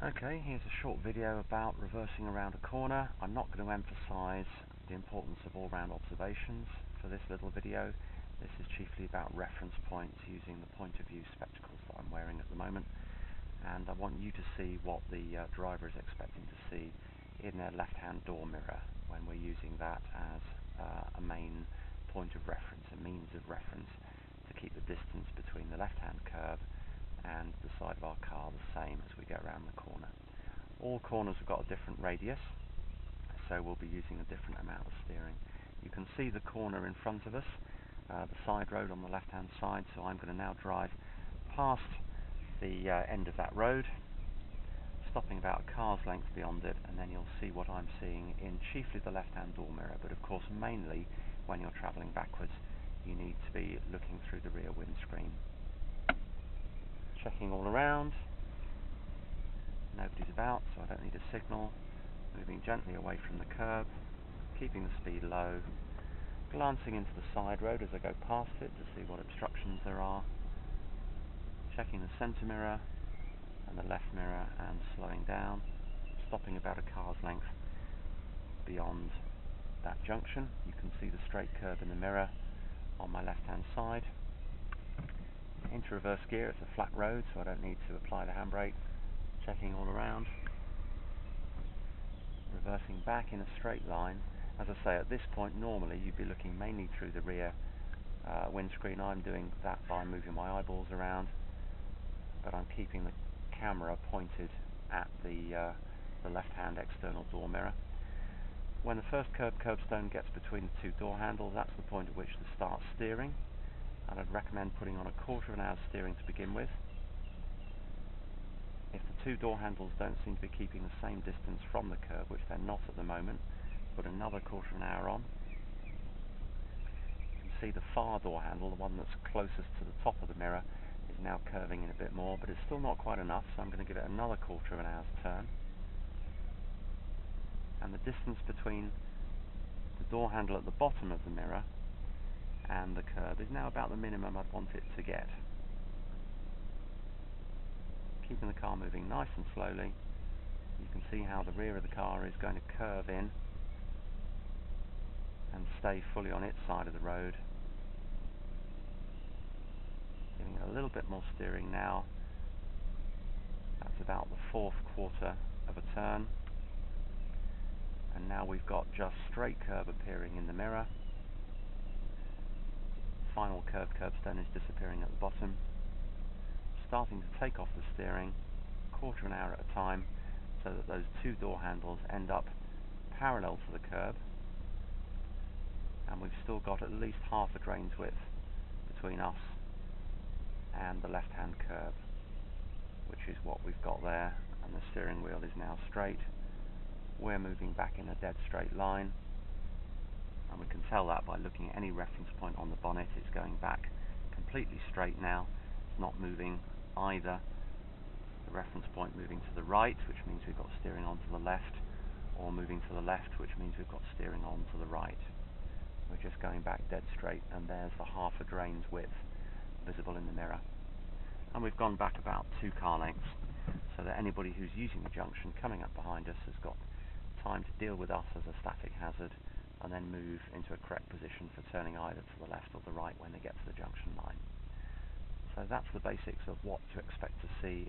Okay, here's a short video about reversing around a corner. I'm not going to emphasize the importance of all-round observations for this little video. This is chiefly about reference points using the point of view spectacles that I'm wearing at the moment. And I want you to see what the driver is expecting to see in their left-hand door mirror when we're using that as a main point of reference, a means of reference to keep the distance between the left-hand curb and the side of our car the same as we go around the corner. All corners have got a different radius, so we'll be using a different amount of steering. You can see the corner in front of us, the side road on the left hand side, so I'm going to now drive past the end of that road, stopping about a car's length beyond it, and then you'll see what I'm seeing in chiefly the left hand door mirror, but of course mainly when you're travelling backwards you need to be looking through the rear windscreen. Checking all around, nobody's about, so I don't need a signal. Moving gently away from the curb, keeping the speed low, glancing into the side road as I go past it to see what obstructions there are, checking the centre mirror and the left mirror and slowing down, stopping about a car's length beyond that junction. You can see the straight curb in the mirror on my left hand side. Into reverse gear, it's a flat road so I don't need to apply the handbrake. Checking all around, reversing back in a straight line. As I say, at this point normally you'd be looking mainly through the rear windscreen. I'm doing that by moving my eyeballs around, but I'm keeping the camera pointed at the left hand external door mirror. When the first curbstone gets between the two door handles, that's the point at which to start steering, and I'd recommend putting on a quarter of an hour's steering to begin with. If the two door handles don't seem to be keeping the same distance from the curb, which they're not at the moment, put another quarter of an hour on. You can see the far door handle, the one that's closest to the top of the mirror, is now curving in a bit more, but it's still not quite enough, so I'm going to give it another quarter of an hour's turn. And the distance between the door handle at the bottom of the mirror and the curb is now about the minimum I'd want it to get. Keeping the car moving nice and slowly. You can see how the rear of the car is going to curve in and stay fully on its side of the road. Giving it a little bit more steering now. That's about the fourth quarter of a turn. And now we've got just straight curb appearing in the mirror. Final curbstone is disappearing at the bottom. Starting to take off the steering, quarter of an hour at a time, so that those two door handles end up parallel to the curb, and we've still got at least half a drain's width between us and the left hand curb, which is what we've got there, and the steering wheel is now straight. We're moving back in a dead straight line, and we can tell that by looking at any reference point on the bonnet. It's going back completely straight now. It's not moving either. The reference point moving to the right, which means we've got steering on to the left, or moving to the left, which means we've got steering on to the right. We're just going back dead straight, and there's the half a drain's width visible in the mirror. And we've gone back about 2 car lengths, so that anybody who's using the junction coming up behind us has got time to deal with us as a static hazard, and then move into a correct position for turning either to the left or the right when they get to the junction line. So that's the basics of what to expect to see in